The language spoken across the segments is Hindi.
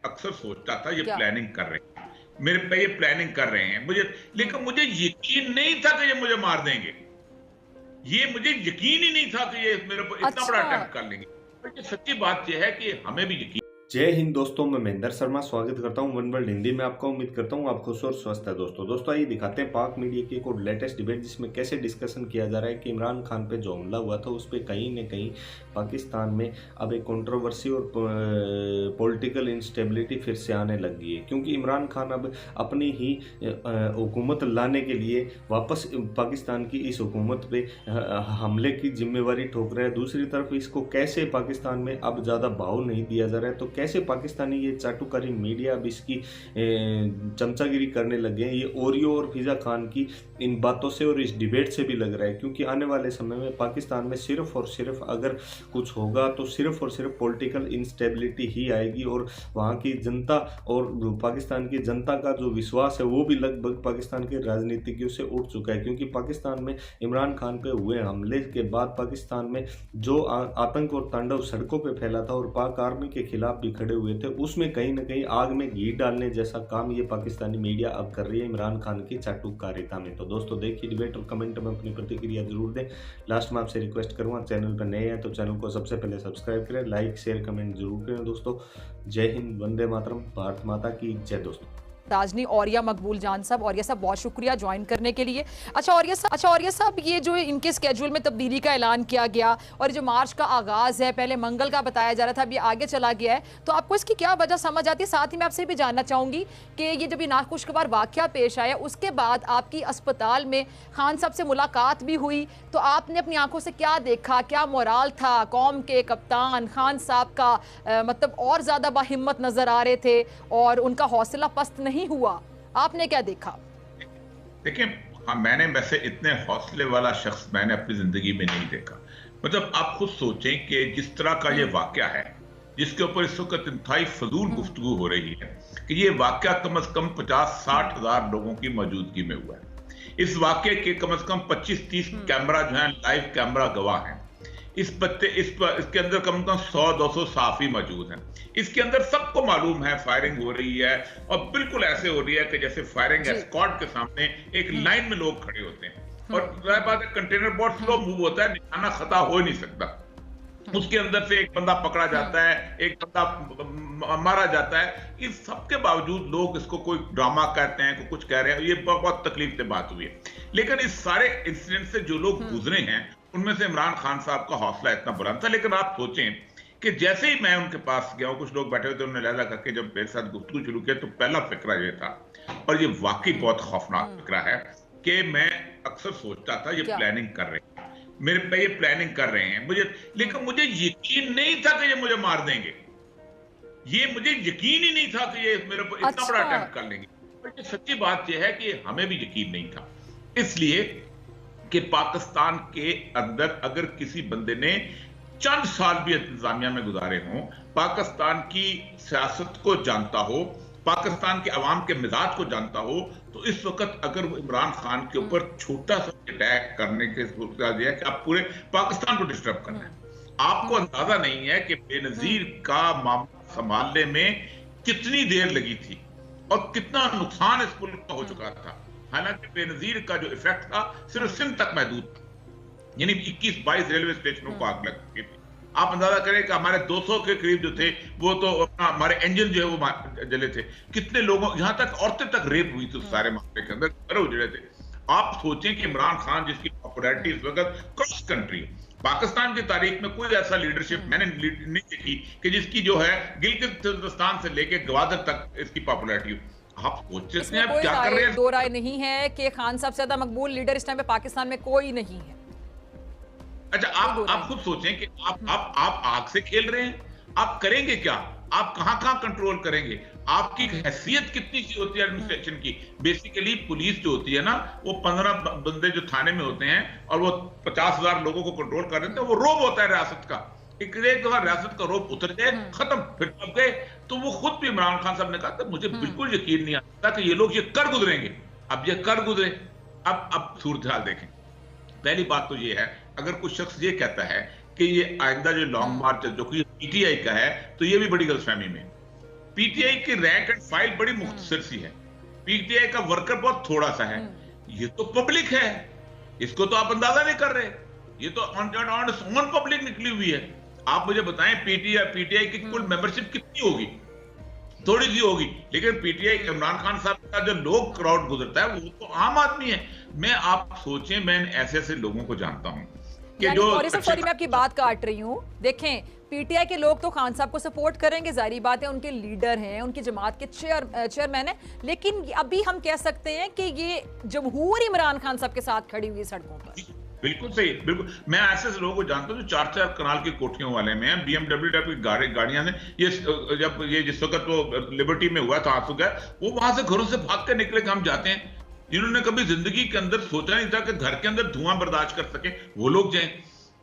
अक्सर सोचता था ये क्या? प्लानिंग कर रहे हैं, मेरे पे ये प्लानिंग कर रहे हैं मुझे, लेकिन मुझे यकीन नहीं था कि ये मुझे मार देंगे। ये मुझे यकीन ही नहीं था कि ये मेरे को इतना बड़ा अच्छा। अटेम्प्ट कर लेंगे। पर ये सच्ची बात ये है कि हमें भी यकीन। जय हिंद दोस्तों, मैं महेंद्र शर्मा स्वागत करता हूं वन वर्ल्ड हिंदी में आपका। उम्मीद करता हूं आप खुश और स्वस्थ है। दोस्तों आइए दिखाते हैं पाक मीडिया की एक और लेटेस्ट डिबेट, जिसमें कैसे डिस्कशन किया जा रहा है कि इमरान खान पे जो हमला हुआ था उस पर कहीं न कहीं पाकिस्तान में अब एक कंट्रोवर्सी और पॉलिटिकल इंस्टेबिलिटी फिर से आने लग गई है, क्योंकि इमरान खान अब अपनी ही हुकूमत लाने के लिए वापस पाकिस्तान की इस हुकूमत पे हमले की जिम्मेवारी ठोक रहा है। दूसरी तरफ इसको कैसे पाकिस्तान में अब ज़्यादा भाव नहीं दिया जा रहा है, तो कैसे पाकिस्तानी ये चाटुकारी मीडिया अब इसकी चमचागिरी करने लगे हैं। ये ओरियो और फिजा खान की इन बातों से और इस डिबेट से भी लग रहा है, क्योंकि आने वाले समय में पाकिस्तान में सिर्फ और सिर्फ अगर कुछ होगा तो सिर्फ और सिर्फ पॉलिटिकल इंस्टेबिलिटी ही आएगी, और वहाँ की जनता और पाकिस्तान की जनता का जो विश्वास है वो भी लगभग पाकिस्तान के राजनीतिज्ञों से उठ चुका है। क्योंकि पाकिस्तान में इमरान खान पे हुए हमले के बाद पाकिस्तान में जो आतंक और तांडव सड़कों पर फैला था और पाक आर्मी के खिलाफ भी खड़े हुए थे, उसमें कहीं ना कहीं आग में घी डालने जैसा काम ये पाकिस्तानी मीडिया अब कर रही है इमरान खान की चाटुकारिता में। तो दोस्तों देखिए डिबेट और कमेंट में अपनी प्रतिक्रिया जरूर दें। लास्ट में आपसे रिक्वेस्ट करूंगा, चैनल पर नए हैं तो चैनल को सबसे पहले सब्सक्राइब करें, लाइक शेयर कमेंट जरूर करें। दोस्तों जय हिंद, वंदे मातरम, भारत माता की जय। दोस्तों राजनी औरिया मकबूल जान साहब, औरिया साहब बहुत शुक्रिया ज्वाइन करने के लिए। अच्छा औरिया साहब, ये जो इनके स्केड्यूल में तब्दीली का ऐलान किया गया और जो मार्च का आगाज़ है, पहले मंगल का बताया जा रहा था, अब ये आगे चला गया है, तो आपको इसकी क्या वजह समझ आती है? साथ ही मैं आपसे भी जानना चाहूँगी कि ये जब ये नाखुशगवार वाक़या पेश आया उसके बाद आपकी अस्पताल में खान साहब से मुलाकात भी हुई, तो आपने अपनी आंखों से क्या देखा? क्या मोराल था कौम के कप्तान खान साहब का? मतलब और ज़्यादा बाहिम्मत नज़र आ रहे थे और उनका हौसला पस्त नहीं हुआ। आपने क्या देखा? देखिए, हाँ, मैंने वैसे इतने हौसले वाला शख्स मैंने अपनी जिंदगी में नहीं देखा। मतलब आप खुद सोचें कि जिस तरह का ये वाकया है, जिसके ऊपर इस वक्त इंतहाई फजूल गुफ्तगू हो रही है, कि ये वाकया कम से कम 50-60 हजार लोगों की मौजूदगी में हुआ है। इस वाकये के कम से कम 25-30 कैमरा जो है लाइव कैमरा गवाह हैं। इसके अंदर कम से कम 100-200 साफी मौजूद हैं। इसके अंदर सबको मालूम है फायरिंग हो रही है, और बिल्कुल ऐसे हो रही है कि जैसे फायरिंग स्क्वाड के सामने एक लाइन में लोग खड़े होते हैं, और जाहिर बात है कंटेनर बहुत स्लो मूव होता है, निशाना खता हो ही नहीं सकता। उसके अंदर से एक बंदा पकड़ा जाता है, एक बंदा मारा जाता है। इस सबके बावजूद लोग इसको कोई ड्रामा कहते हैं, कुछ कह रहे हैं। ये बहुत तकलीफ से बात हुई है। लेकिन इस सारे इंसिडेंट से जो लोग गुजरे हैं उनमें से इमरान खान साहब का हौसला इतना बुलंद था। लेकिन आप सोचें कि जैसे ही मैं उनके पास गया, कुछ लोग बैठे हुए थे, उन्होंने लहजा करके जब मेरे साथ गुफ्तगू शुरू किया, तो पहला फिक्रा ये था, और ये वाकई बहुत खौफनाक फिक्रा है, कि मैं अक्सर सोचता था ये प्लानिंग कर रहे हैं, मेरे पे ये प्लानिंग कर रहे हैं मुझे, लेकिन मुझे यकीन नहीं था कि ये मुझे मार देंगे। ये मुझे यकीन ही नहीं था कि ये मेरे को इतना बड़ा अटेम्प्ट कर लेंगे। पर ये सच्ची बात यह है कि हमें भी यकीन नहीं था, इसलिए कि पाकिस्तान के अंदर अगर किसी बंदे ने चंद साल भी इंतजामिया में गुजारे हों, पाकिस्तान की सियासत को जानता हो, पाकिस्तान के अवाम के मिजाज को जानता हो, तो इस वक्त अगर वो इमरान खान के ऊपर छोटा सा अटैक करने के सोचा कि आप पूरे पाकिस्तान को डिस्टर्ब करना है। आपको अंदाजा नहीं है कि बेनजीर का मामला संभालने में कितनी देर लगी थी और कितना नुकसान इस मुल्क का हो चुका था। हालांकि बेनजीर का जो इफेक्ट था सिर्फ सिंध तक महदूद था, यानी 21-22 रेलवे स्टेशनों को आग लग चुकी थी। आप अंदाजा करें कि हमारे 200 के करीब जो थे वो तो अपना हमारे इंजन जो है वो जले थे। कितने लोगों, यहां तक औरतें तक रेप हुई थी उस सारे मामले के अंदर, घर उजड़े थे। आप सोचें कि इमरान खान जिसकी पॉपुलैरिटी इस वक्त क्रॉस कंट्री, पाकिस्तान की तारीख में कोई ऐसा लीडरशिप मैंने नहीं देखी कि जिसकी जो है गिलगित-बल्तिस्तान से लेकर गवादर तक इसकी पॉपुलैरिटी हो। आप सोच सकते हैं क्या कर रहे हैं। दो राय नहीं है कि खान साहब से ज्यादा मकबूल लीडर इस टाइम पे पाकिस्तान में कोई नहीं है। अच्छा, आप खुद सोचें कि आप आग से खेल रहे हैं, आप करेंगे क्या? आप कहां कंट्रोल करेंगे? आपकी हैसियत कितनी सी होती है एडमिनिस्ट्रेशन की? बेसिकली पुलिस जो होती है ना, वो 15 बंदे जो थाने में होते हैं और वो 50,000 लोगों को कंट्रोल कर रहे थे, वो रोब होता है रियासत का। एक दफा रियासत का रोब उतर जाए, खत्म, फिर अब गए। तो वो खुद भी इमरान खान साहब ने कहा था, मुझे बिल्कुल यकीन नहीं आता कि ये लोग ये कर गुजरेंगे। अब ये कर गुजरे। अब सूरत हाल देखें। पहली बात तो ये है, अगर कुछ शख्स ये कहता है कि ये आइंदा जो लॉन्ग मार्च है जो कि पीटीआई का है, तो ये भी बड़ी गलतफहमी में। पीटीआई की रैंक एंड फाइल बड़ी मुख्तसर सी है, पीटीआई का वर्कर बहुत थोड़ा सा है, ये तो पब्लिक है, इसको तो आप अंदाजा नहीं कर रहे, ये तो ऑन पब्लिक निकली हुई है। आप मुझे बताएं पीटीआई की कुल मेंबरशिप कितनी होगी? थोड़ी सी होगी, लेकिन पीटीआई इमरान खान साहब का जो लोग क्राउड गुजरता है वो तो आम आदमी है। मैं आप सोचें, मैं ऐसे ऐसे लोगों को जानता हूं कि जो सॉरी मैं आपकी बात काट रही हूं। देखें, पीटीआई के लोग तो खान साहब को सपोर्ट करेंगे, जारी बात है, उनके लीडर हैं, उनकी जमात के चेयरमैन है, लेकिन अभी हम कह सकते हैं कि ये जमहूर इमरान खान साहब के साथ खड़ी हुई सड़कों पर। बिल्कुल सही, बिल्कुल। मैं ऐसे लोगों को जानता हूं जो 4-4 कनाल की कोठियों वाले में हैं, BMW टाइप की गाड़ियां हैं। ये जब ये जिस वक्त वो लिबर्टी में हुआ था आंसू गैस, वो वहां से घरों से भाग के निकले, हम जाते हैं जिन्होंने कभी जिंदगी के अंदर सोचा नहीं था कि घर के अंदर धुआं बर्दाश्त कर सके, वो लोग जाएं।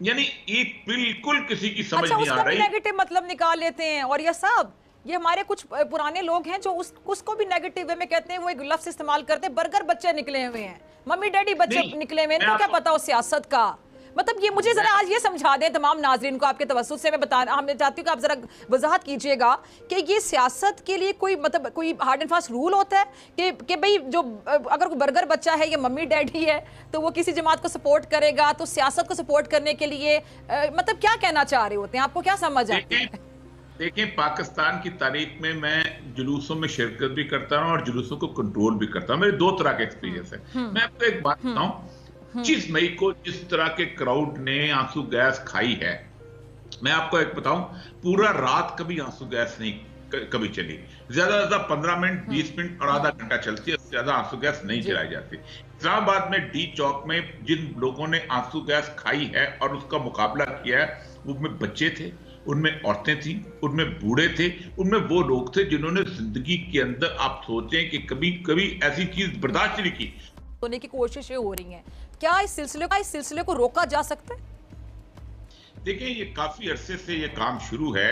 यानी एक बिल्कुल किसी की समझ नहीं आ रही। नेगेटिव मतलब निकाल लेते हैं। और ये सब ये हमारे कुछ पुराने लोग हैं जो उसको भी नेगेटिव वे में कहते हैं, वो एक लफ्ज इस्तेमाल करते हैं, बर्गर बच्चे निकले हुए हैं, मम्मी डैडी बच्चे निकले हुए हैं, इनको क्या पता हो सियासत का। मतलब ये मुझे जरा आज ये समझा दें तमाम नाजरीन को, आपके तवज्जुह से मैं चाहती हूँ कि आप जरा वजाहत कीजिएगा कि ये सियासत के लिए कोई मतलब कोई हार्ड एंड फास्ट रूल होता है कि भाई जो अगर कोई बर्गर बच्चा है या मम्मी डैडी है तो वो किसी जमात को सपोर्ट करेगा, तो सियासत को सपोर्ट करने के लिए मतलब क्या कहना चाह रहे होते हैं, आपको क्या समझ आती है? देखिए, पाकिस्तान की तारीख में मैं जुलूसों में शिरकत भी करता हूँ और जुलूसों को कंट्रोल भी करता हूँ। मेरे दो तरह के एक्सपीरियंस है। मैं आपको एक बात बताऊं, 25 मई को जिस तरह के क्राउड ने आंसू गैस खाई है, मैं आपको एक बताऊं, पूरा रात कभी आंसू गैस नहीं कभी चली। ज्यादा 15 मिनट, 20 मिनट और आधा घंटा चलती है, उससे ज्यादा आंसू गैस नहीं चलाई जाती। इस्लामाबाद में डी चौक में जिन लोगों ने आंसू गैस खाई है और उसका मुकाबला किया है, उनमें बच्चे थे, उनमें औरतें थी, उनमें बूढ़े थे, उनमें वो लोग थे जिन्होंने जिंदगी के अंदर, आप सोचें कि कभी कभी ऐसी चीज बर्दाश्त नहीं की। होने की कोशिशें हो रही हैं, क्या इस सिलसिले को रोका जा सकता है? देखिए, ये काफी अरसे से ये काम शुरू है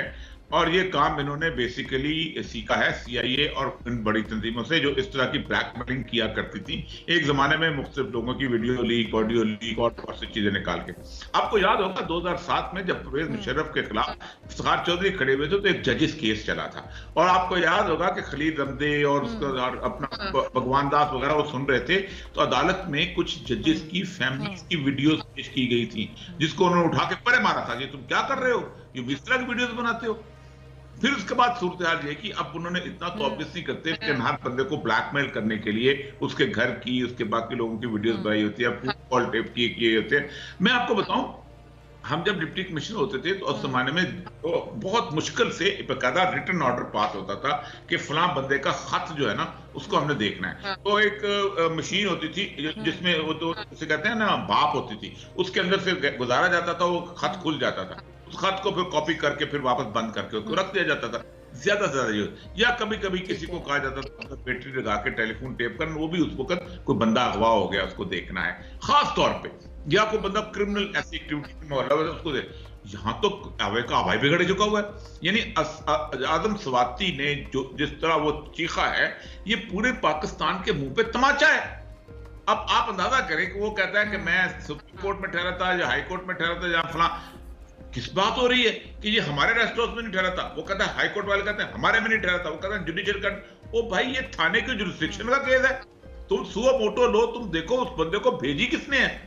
और ये काम इन्होंने बेसिकली सीखा है CIA और इन बड़ी तंजीमों से जो इस तरह की ब्लैकमेलिंग किया करती थी एक जमाने में, मुख्तलिफ लोगों की वीडियो लीक, ऑडियो लीक और बहुत सी चीजें निकाल के। आपको याद होगा 2007 में जब परवेज मुशर्रफ के खिलाफ इफ्तिखार चौधरी खड़े हुए थे तो एक जजिस केस चला था, और आपको याद होगा कि खलील रमदे और उसका अपना भगवान दास वगैरह वो सुन रहे थे, तो अदालत में कुछ जजिस की फैमिली की वीडियो पेश की गई थी जिसको उन्होंने उठा के परे मारा था, ये तुम क्या कर रहे हो, ये इस तरह की वीडियोस बनाते हो। फिर उसके बाद सूरत हाल ये कि अब उन्होंने इतना तो ऑब्वियस नहीं करते कि हर बंदे को ब्लैकमेल करने के लिए उसके घर की, उसके बाकी लोगों की वीडियोस बनाई होती है, कॉल टेप किए होते हैं। मैं आपको बताऊं, हम जब डिप्टी कमिश्नर होते थे तो उस जमाने में तो बहुत मुश्किल से बकायदा रिटर्न ऑर्डर पास होता था कि फलां बंदे का खत जो है ना उसको हमने देखना है। तो एक मशीन होती थी जिसमें वो तो उसे कहते हैं ना भाप होती थी, उसके अंदर से गुजारा जाता था, वो खत खुल जाता था, उस खत को फिर कॉपी करके फिर वापस बंद करके उसको रख दिया जाता था ज्यादा से ज्यादा। या कभी कभी किसी को कहा जाता था बैटरी लगा के टेलीफोन टेप करना, वो भी उस वक्त कोई बंदा अगवा हो गया उसको देखना है खास तौर पे, या कोई बंदा क्रिमिनल ऐसी एक्टिविटी में मौला है उसको दे। यहाँ तो हवा का हवाई बिगड़ चुका हुआ है। यानी आजम स्वाति ने जो जिस तरह वो चीखा है, ये पूरे पाकिस्तान के मुंह पे तमाचा है। अब आप अंदाजा करें कि वो कहता है कि मैं सुप्रीम कोर्ट में ठहरा था या हाई कोर्ट में ठहरा था या फला, किस बात हो रही है कि ये हमारे रेस्ट हाउस में नहीं ठहरा था, वो कहता है हाई कोर्ट वाले कहते हैं हमारे में नहीं ठहरा था, वो कहता है जुडिशियल कोर्ट। ओ भाई, ये थाने के जुरिस्डिक्शन का केस है, तुम सुओ मोटो लो, तुम देखो उस बंदे को भेजी किसने है।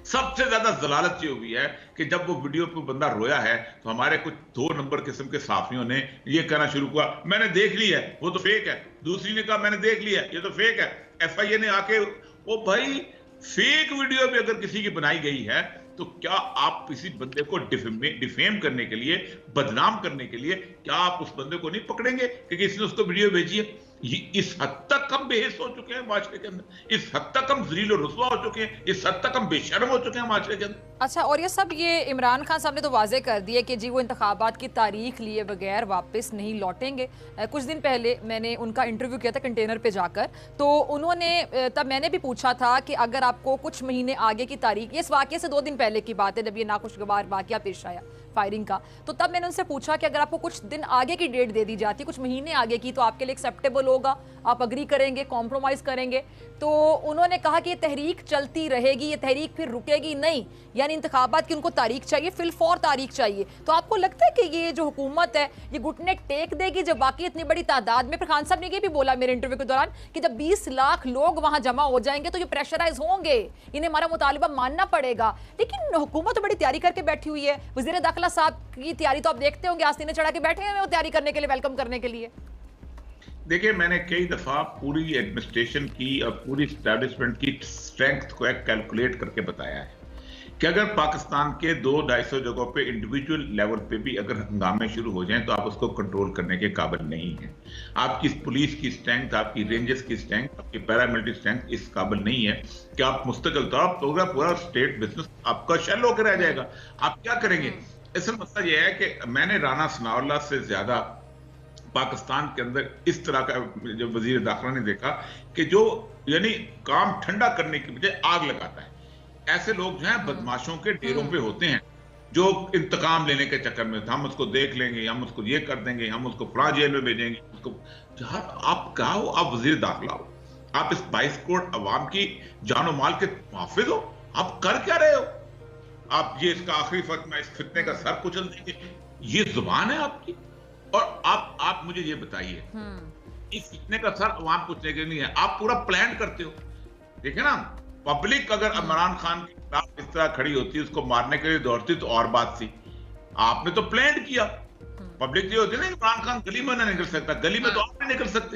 सबसे ज्यादा जलालत ये हुई है कि जब वो वीडियो पे बंदा रोया है तो हमारे कुछ 2 नंबर किस्म के साफियों ने ये कहना शुरू हुआ, मैंने देख लिया है, वो तो फेक है। दूसरी ने कहा मैंने देख लिया है, ये तो फेक है। FIA ने आके, ओ भाई, फेक वीडियो भी अगर किसी की बनाई गई है तो क्या आप किसी बंदे को डिफेम करने के लिए, बदनाम करने के लिए, क्या आप उस बंदे को नहीं पकड़ेंगे कि किसी ने उसको वीडियो भेजी है? ये इस हद तक हम बेहिस हो चुके हैं माशरे के अंदर, इस हद तक हम ज़लील और रुस्वा हो चुके हैं, इस हद तक हम बेशर्म हो चुके हैं माशरे के अंदर। अच्छा, और ये सब ये इमरान खान साहब ने तो वाजे कर दिया कि जी वो इंतखाबात की तारीख लिए बगैर वापस नहीं लौटेंगे। कुछ दिन पहले मैंने उनका इंटरव्यू किया था कंटेनर पे जाकर, तो उन्होंने, तब मैंने भी पूछा था कि अगर आपको कुछ महीने आगे की तारीख, ये इस वाक़े से 2 दिन पहले की बात है जब ये नाखुशगवार वाक़या पेश आया फायरिंग का, तो तब मैंने उनसे पूछा कि अगर आपको कुछ दिन आगे की डेट दे दी जाती, कुछ महीने आगे की, तो आपके लिए एक्सेप्टेबल होगा, आप अग्री करेंगे, कॉम्प्रोमाइज़ करेंगे? तो उन्होंने कहा कि ये तहरीक चलती रहेगी, ये तहरीक फिर रुकेगी नहीं, यानी इंतखाबात की उनको तारीख चाहिए, फिल फॉर तारीख चाहिए। तो आपको लगता है कि ये जो हुकूमत है ये घुटने टेक देगी जब बाकी इतनी बड़ी तादाद में? फिर खान साहब ने ये भी बोला मेरे इंटरव्यू के दौरान कि जब 20 लाख लोग वहां जमा हो जाएंगे तो ये प्रेशराइज होंगे, इन्हें हमारा मुतालिबा मानना पड़ेगा। लेकिन हुकूमत तो बड़ी तैयारी करके बैठी हुई है, वजीर दाखिला साहब की तैयारी तो आप देखते होंगे, आस्तीने चढ़ा के बैठे हैं वो तैयारी करने के लिए, वेलकम करने के लिए। देखिए, मैंने कई दफा पूरी एडमिनिस्ट्रेशन की और पूरी एस्टैब्लिशमेंट की स्ट्रेंथ को एक कैलकुलेट करके बताया है कि अगर पाकिस्तान के 200-250 जगहों पे इंडिविजुअल लेवल पे भी अगर हंगामे शुरू हो जाएं तो आप उसको कंट्रोल करने के काबिल नहीं है। आपकी पुलिस की स्ट्रेंथ, आपकी रेंजर्स की स्ट्रेंथ, आपकी पैरामिलिट्री स्ट्रेंथ इस काबिल नहीं है कि आप मुस्तकिल तौर पर पूरा स्टेट बिजनेस आपका शेल होकर रह जाएगा। आप क्या करेंगे? असल मसला यह है कि मैंने राना सनाउल्लाह से ज्यादा पाकिस्तान के अंदर इस तरह का जो वजीर दाखिला ने देखा कि जो यानी काम ठंडा करने की बजाय आग लगाता है। ऐसे लोग जो हैं बदमाशों के डेरों पे होते हैं जो इंतकाम लेने के चक्कर में हम उसको देख लेंगे, हम उसको ये कर देंगे, हम उसको फलां जेल में भेजेंगे, उसको। जहां आप क्या हो? आप वजीर दाखिला हो, आप इस 22 करोड़ अवाम की जानो माल के मुहाफिज हो, आप कर क्या रहे हो? आप ये इसका आखिरी फर्क में इस फितने का सर कुचल देंगे, ये जुबान है आपकी? और आप मुझे ये बताइए, इस फितने का सर अवाम कुचलने के नहीं है, आप पूरा प्लान करते हो। देखिए ना, पब्लिक अगर इमरान खान के खिलाफ इस तरह खड़ी होती, उसको मारने के लिए दौड़ती तो और बात थी। आपने तो प्लान किया। पब्लिक ये होती है ना, इमरान खान गली में ना निकल सकता, गली में तो आप नहीं निकल सकते।